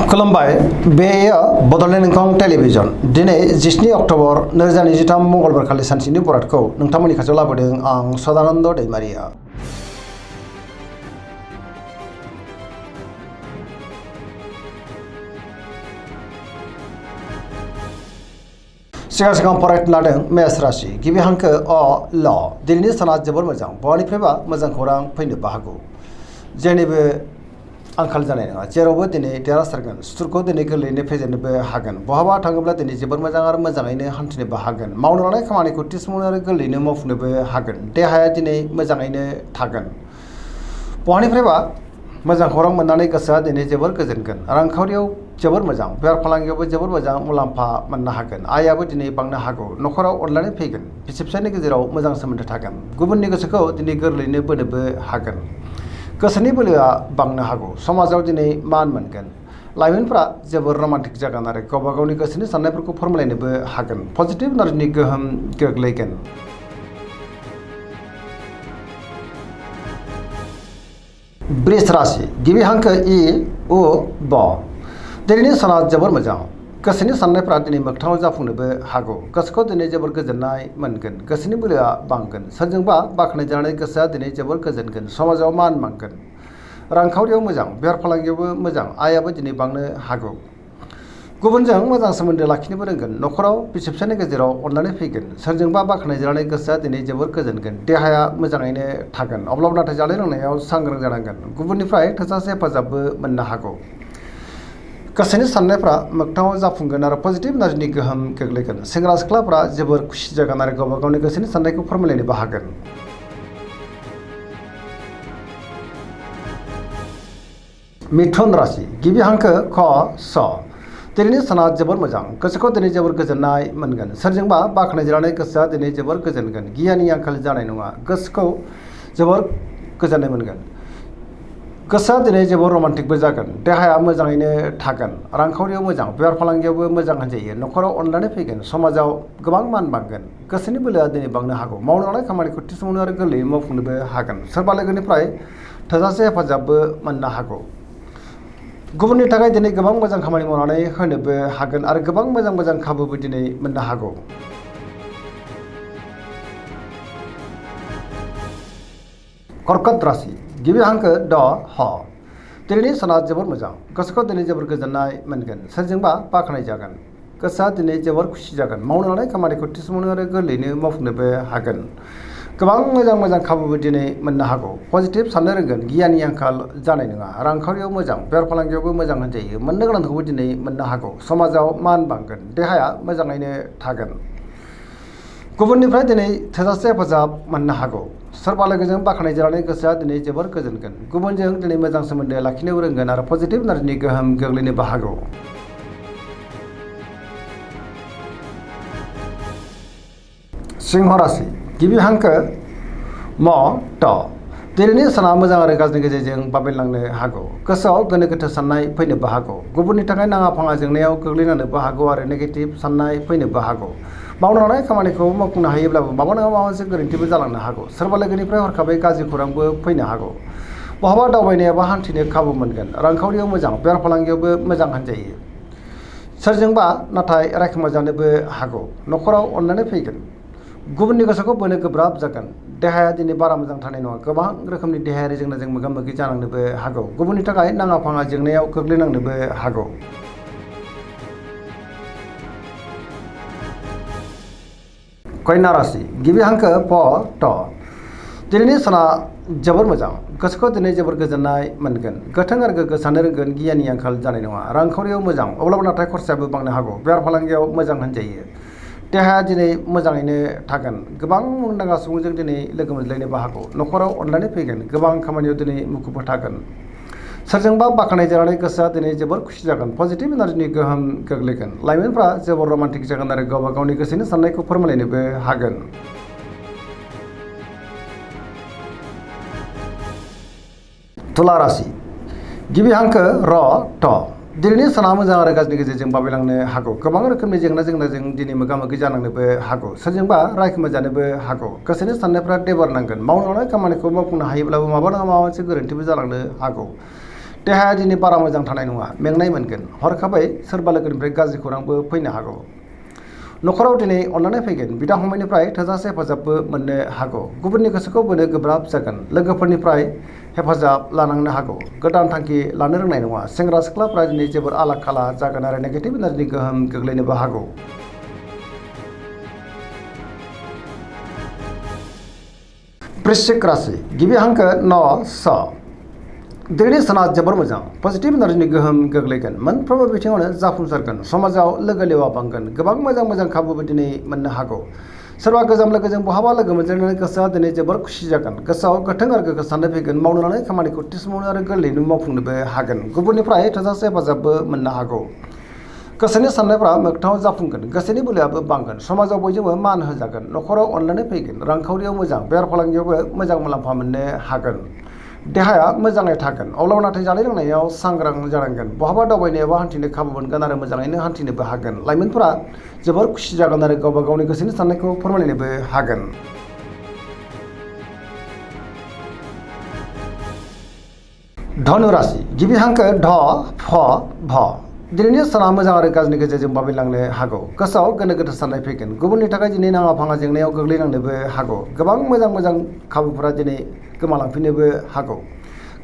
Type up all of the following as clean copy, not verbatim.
खुलुमबाय बेयो बड'लेण्ड इंखं टेलिभिजन दिनै 12 अक्ट'बर 2023 मंगलबार खालि सानसेनि बरादखौ नोंथांमोननि खाथियाव लाबोदों आं सदानन्द दैमारिया। सिगां फरायनो लादों मेष राशि गिबि हांखो अ ल दिनैनि साना जोबोर मोजां बहानिफ्रायबा मोजां खौरां फैनोबो हागौ जेनिबो आंखाल जानाय नङा जेरावबो दिनै देरहासारगोन सुथुरखौ दिनै गोरलैयैनो फेजेननोबो हागोन बहाबा थाङोब्ला दिनै जोबोर मोजां आरो मोजाङैनो हान्थिनोबो हागोन मावनो लानाय खामानिखौ थि समावनो आरो गोरलैयैनो मावफुंनोबो हागोन देहाया दिनै मोजाङैनो थागोन बहानिफ्रायबा मोजां खौरां मोननानै गोसोआ दिनै जोबोर गोजोनगोन रांखावरियाव जोबोर मोजां बेफार फालांगियावबो जोबोर मोजां मुलाम्फा मोननो हागोन आयाबो दिनै बांनो हागौ न'खराव अनलायनाय फैगोन बिसि फिसायनि गेजेराव मोजां सोमोन्दो थागोन गुबुननि गोसोखौ दिनै गोरलैयैनो बोनोबो हागोन गोसोनि बोलोआ बांनो हागौ समाजाव दिनै मान मोनगोन लाइमोनफ्रा जोबोर रमान्टिक जागोन आरो गावबा गावनि गोसोनि साननायफोरखौ फोरमायलायनोबो हागोन पजिटिभ एनार्जिनि गोहोम गोग्लैगोन। वृष राशि गिबि हांखो इ उ ब दिनैनि साना जोबोर मोजां गोसोनि साननायफ्रा दिनै मोगथाङाव जाफुंनोबो हागौ गोसोखौ दिनै जोबोर गोजोननाय मोनगोन गोसोनि बोलोआ बांगोन सोरजोंबा बाख्नायजानानै गोसोआ दिनै जोबोर गोजोनगोन समाजाव मान बांगोन रांखावरियाव मोजां बेफार फालांगियावबो मोजां आयाबो दिनै बांनो हागौ गुबुनजों मोजां सोमोन्दो लाखिनोबो रोंगोन न'खराव बिसि फिसायनि गेजेराव अनलायनाय फैगोन सोरजोंबा बाख्नायजानानै गोसोआ दिनै जोबोर गोजोनगोन देहाया मोजाङैनो थागोन अब्लाबो नाथाय जानाय लोंनायाव सांग्रां जानांगोन गुबुननिफ्राय थोजासे हेफाजाबबो मोननो हागौ गोसोनि साननायफ्रा मोगथाङाव जाफुंगोन आरो पजिटिभ एनार्जिनि गोहोम गोग्लैगोन सेंग्रा सिख्लाफ्रा जोबोर खुसि जागोन आरो गावबा गावनि गोसोनि साननायखौ फोरमायलायनोबो हागोन। मिथुन राशि गिबि हांखो ख स दिनैनि साना जोबोर मोजां गोसोखौ दिनै जोबोर गोजोननाय मोनगोन सोरजोंबा बाख्नायजानानै गोसोआ दिनै जोबोर गोजोनगोन गियाननि आंखाल जानाय नङा गोसोखौ जोबोर गोजोननाय मोनगोन गोसोआ दिनै जोबोर रमान्टिकबो जागोन देहाया मोजाङैनो थागोन रांखावरियाव मोजां बेफार फालांगियावबो मोजां होनजायो न'खराव अनलायनाय फैगोन समाजाव गोबां मान बांगोन गोसोनि बोलोआ दिनै बांनो हागौ मावनो लानाय खामानिखौ थि समावनो आरो गोरलैयै मावफुंनोबो हागोन सोरबा लोगोनिफ्राय थोजासे हेफाजाबबो मोननो हागौ गुबुननि थाखाय दिनै गोबां मोजां खामानि मावनानै होनोबो हागोन आरो गोबां मोजां खाबुबो दिनै मोननो हागौ। कर्कट राशि गिबि हांखो ड ह दिनैनि साना जोबोर मोजां गोसोखौ दिनै जोबोर गोजोननाय मोनगोन सोरजोंबा बाख्नाय जागोन गोसोआ दिनै जोबोर खुसि जागोन मावनो लानाय खामानिखौ थि समावनो आरो गोरलैयैनो मावफुंनोबो हागोन गोबां मोजां खाबुबो दिनै मोननो हागौ पजिटिभ साननो रोंगोन गियाननि आंखाल जानाय नङा रांखावरियाव मोजां बेफार फालांगियावबो मोजां होनजायो मोननो गोनांखौबो दिनै मोननो हागौ समाजाव मान बांगोन देहाया मोजाङैनो थागोन गुबुननिफ्राय दिनै थोजासे हेफाजाब मोननो हागौ सोरबा लोगोजों बाख्नायजानानै गोसोआ दिनै जोबोर गोजोनगोन गुबुनजों दिनै मोजां सोमोन्दो लाखिनोबो रोंगोन आरो पजिटिभ एनार्जिनि गोहोम गोग्लैनोबो हागौ। सिंह राशि गिबि हांखो म ट दिनैनि साना मोजां आरो गाज्रिनि गेजेरजों बाबेनलांनो हागौ गोसोआव गोनो गोथो साननाय फैनोबो हागौ गुबुननि थाखाय नाङा फाङा जेंनायाव गोग्लैनांनोबो हागौ आरो नेगेटिभ साननाय फैनोबो हागौ मावनो लानाय खामानिखौ मावफुंनो हायोब्लाबो माबा नङा माबा मोनसे गोरोन्थिबो जालांनो हागौ सोरबा लोगोनिफ्राय हरखाबै गाज्रि खौरांबो फैनो हागौ बहाबा दावबायनाय एबा हान्थिनो खाबु मोनगोन रांखावरियाव मोजां बेफार फालांगियावबो मोजां होनजायो सोरजोंबा नाथाय रायखोमा जानोबो हागौ न'खराव अनलायनाय फैगोन गुबुननि गोसोखौ बोनो गोब्राब जागोन देहाया दिनै बारा मोजां थानाय नङा गोबां रोखोमनि देहायारि जेंनाजों मोगा मोगि जानांनोबो हागौ गुबुननि थाखाय नाङा फाङा जेंनायाव गोग्लैनांनोबो हागौ। कन्या राशि गिबि हांखो प ट दिनैनि साना जोबोर मोजां गोसोखौ दिनै जोबोर गोजोननाय मोनगोन गोथों आरो गोग्गो साननो रोंगोन गियाननि आंखाल जानाय नङा रांखावरियाव मोजां अब्लाबो नाथाय खरसायाबो बांनो हागौ बेफार फालांगियाव मोजां होनजायो देहाया दिनै मोजाङैनो थागोन गोबां मुंदांखा सुबुंजों दिनै लोगो मोनज्लायनोबो हागौ न'खराव अनलायनाय फैगोन गोबां खामानियाव दिनै मुखुबबो थागोन सोरजोंबा बाख्नायजानानै गोसोआ दिनै जोबोर खुसि जागोन पजिटिभ एनार्जिनि गोहोम गोग्लैगोन लाइमोनफ्रा जोबोर रमान्टिक जागोन आरो गावबा गावनि गोसोनि साननायखौ फोरमायलायनोबो हागोन। तुला राशि गिबि हांखो र ट दिनैनि साना मोजां आरो गाज्रिनि गेजेरजों बाबेलांनो हागौ गोबां रोखोमनि जेंनाजों दिनै मोगा मोगि जानांनोबो हागौ सोरजोंबा रायखोमा जानोबो हागौ गोसोनि साननायफ्रा देबार नांगोन मावनो लानाय खामानिखौ मावफुंनो हायोब्लाबो माबा नङा माबा मोनसे गोरोन्थिबो जालांनो हागौ देहाया दिनै बारा मोजां थानाय नङा, मेंनाय मोनगोन, हरखाबै सोरबा लोगोनिफ्राय गाज्रि खौरांबो फैनो हागौ। न'खराव दिनै अननानै फैगोन, बिदा फंबायनिफ्राय थोजासे हेफाजाबबो मोननो हागौ। गुबुननि गोसोखौ बोनो गोब्राब जागोन, लोगोफोरनिफ्राय हेफाजाब लानांनो हागौ। गोदान थांखि लानो रोंनाय नङा, सेंग्रा सिख्लाफ्रा दिनै जोबोर आला खाला जागोन आरो नेगेटिभ एनार्जिनि गोहोम गोग्लैनोबो हागौ। वृश्चिक राशि गिबि हांखो न स दिनैनि साना जोबोर मोजां, पजिटिभ एनार्जिनि गोहोम गोग्लैगोन, मोनफ्रोमबो बिथिङावनो जाफुंसारगोन, समाजाव लोगो लेवा बांगोन, गोबां मोजां खाबुबो दिनै मोननो हागौ। सोरबा गोजाम लोगोजों बहाबा लोगो मोनज्लायनानै गोसोआ दिनै जोबोर खुसि जागोन, गोसोआव गोथों आरो गोग्गो साननाय फैगोन, मावनो लानाय खामानिखौ थि समावनो आरो गोरलैयैनो मावफुंनोबो हागोन। गुबुननिफ्राय थोजासे हेफाजाबबो मोननो हागौ। गोसोनि साननायफ्रा मोगथाङाव जाफुंगोन, गोसोनि बोलोआबो बांगोन, समाजाव बयजोंबो मान होजागोन, न'खराव अननानै फैगोन, रांखावरियाव मोजां, बेफार फालांगियावबो मोजां मुलाम्फा मोननो हागोन। देहाया मोजाङै थागोन, अब्लाबो नाथाय जानाय लोंनायाव सांग्रां जानांगोन। बहाबा दावबायनो एबा हान्थिनो खाबु मोनगोन आरो मोजाङैनो हान्थिनोबो हागोन। लाइमोनफोरा जोबोर खुसि जागोन आरो गावबा गावनि गोसोनि साननायखौ फोरमायलायनोबो हागोन। धनु राशि गिबि हांखो ध फ भ दिनैनि साना मोजां आरो गाज्रिनि गेजेरजों बाबेनलांनो हागौ। गोसोआव गोनो गोथो साननाय फैगोन, गुबुननि थाखाय दिनै नाङा फाङा जेंनायाव गोग्लैनांनोबो हागौ। गोबां मोजां खाबुफोरा दिनै गोमालांफिननोबो हागौ।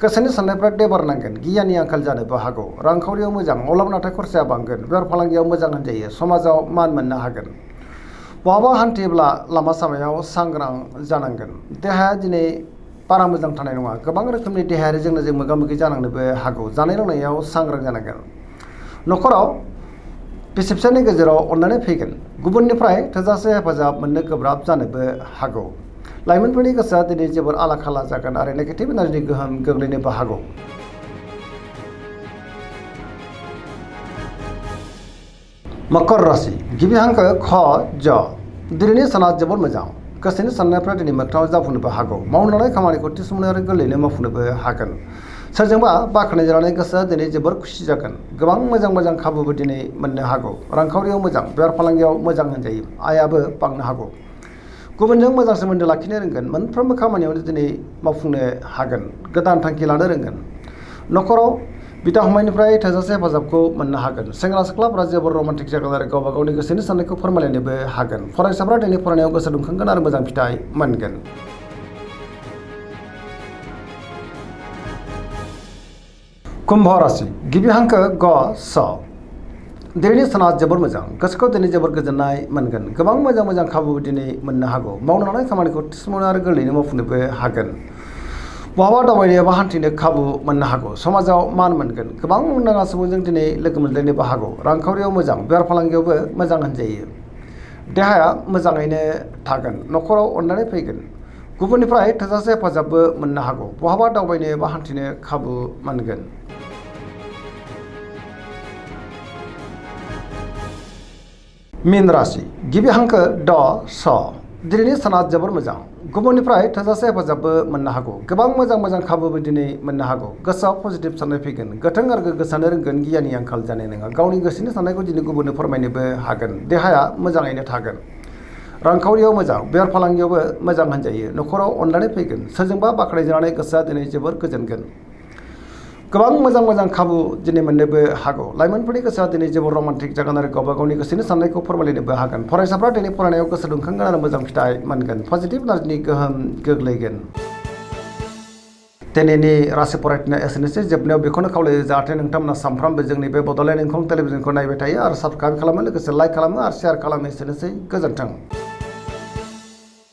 गोसोनि साननायफ्रा देबार नांगोन, गियाननि आंखाल जानोबो हागौ। रांखावरियाव मोजां, अब्लाबो नाथाय खरसाया बांगोन, बेफार फालांगियाव मोजां होनजायो, समाजाव मान मोननो हागोन। बहाबा हान्थियोब्ला लामा सामायाव सांग्रां जानांगोन। देहाया दिनै बारा मोजां थानाय नङा, गोबां रोखोमनि देहायारि जेंनाजों मोगा मोगि जानांनोबो हागौ। जानाय लोंनायाव सांग्रां जानांगोन। न'खराव बिसि फिसायनि गेजेराव अननानै फैगोन, गुबुननिफ्राय थोजासे हेफाजाब मोननो गोब्राब जानोबो हागौ। लाइमोनफोरनि गोसोआ दिनै जोबोर आला खाला जागोन आरो नेगेटिभ एनार्जिनि गोहोम गोग्लैनोबो हागौ। मकर राशि गिबि हांखो ख ज दिनैनि साना जोबोर मोजां, गोसोनि साननायफ्रा दिनै मोगथाङाव जाफुंनोबो हागौ। मावनो लानाय खामानिखौ थि समावनो आरो गोरलैयैनो मावफुंनोबो हागोन। सोरजोंबा बाख्नाय जानानै गोसोआ दिनै जोबोर खुसि जागोन, गोबां मोजां खाबुबो दिनै मोननो हागौ। रांखावरियाव मोजां, बेफार फालांगियाव मोजां होनजायो, आयाबो बांनो हागौ। गुबुनजों मोजां सोमोन्दो लाखिनो रोंगोन, मोनफ्रोमबो खामानियावनो दिनै मावफुंनो हागोन। गोदान थांखि लानो रोंगोन। न'खराव बिदा फंबायनिफ्राय थोजासे हेफाजाबखौ मोननो हागोन। सेंग्रा सिख्लाफ्रा जोबोर रमान्टिक जागोन आरो गावबा गावनि गोसोनि साननायखौ फोरमायलायनोबो हागोन। फरायसाफ्रा दिनै फरायनायाव गोसो दुंखांगोन आरो मोजां फिथाइ मोनगोन। कुम्भ राशि गिबि हांखो ग स दिनैनि साना जोबोर मोजां, गोसोखौ दिनै जोबोर गोजोननाय मोनगोन, गोबां मोजां खाबुबो दिनै मोननो हागौ। मावनो लानाय खामानिखौ थि समावनो आरो गोरलैयैनो मावफुंनोबो हागोन। बहाबा दावबायनो एबा हान्थिनो खाबु मोननो हागौ। समाजाव मान मोनगोन, गोबां मुंदांखा सुबुंजों दिनै लोगो मोनलायनोबो हागौ। रांखावरियाव मोजां, बेफार फालांगियावबो मोजां होनजायो। देहाया मोजाङैनो थागोन, न'खराव अननानै फैगोन, गुबुननिफ्राय थोजासे हेफाजाबबो मोननो हागौ। बहाबा दावबायनो एबा हान्थिनो खाबु मोनगोन। मीन राशि गिबि हांखो ड स दिनैनि साना जोबोर मोजां, गुबुननिफ्राय थोजासे हेफाजाबबो मोननो हागौ। गोबां मोजां खाबुबो दिनै मोननो हागौ। गोसोआव पजिटिभ साननाय फैगोन, गोथों आरो गोग्गो साननो रोंगोन, गियाननि आंखाल जानाय नङा, गावनि गोसोनि साननायखौ दिनै गुबुननो फोरमायनोबो हागोन। देहाया मोजाङैनो थागोन। रांखावरियाव मोजां, बेफार फालांगियावबो मोजां होनजायो। न'खराव अननानै फैगोन, सोरजोंबा बाख्नायजानानै गोसोआ दिनै जोबोर गोजोनगोन। गोबां मोजां खाबु दिनै मोननोबो हागौ। लाइमोनफोरनि गोसोआ दिनै जोबोर रमान्टिक जागोन आरो गावबा गावनि गोसोनि साननायखौ फोरमायलायनोबो हागोन। फरायसाफ्रा दिनै फरायनायाव गोसो दुंखांगोन आरो मोजां फिथाइ मोनगोन। पजिटिभ एनार्जिनि गोहोम गोग्लैगोन। दिनैनि राशि फरायथिनाया एसेनोसै। जोबनायाव बेखौनो खावलायो जाहाथे नोंथांमोना सानफ्रामबो जोंनि बे बड'लेण्ड इंखं टेलिभिजनखौ नायबाय थायो आरो साबस्क्राइब खालामो, लोगोसे लाइक खालामो आरो शेयार खालामो। एसेनोसै, गोजोन्थों।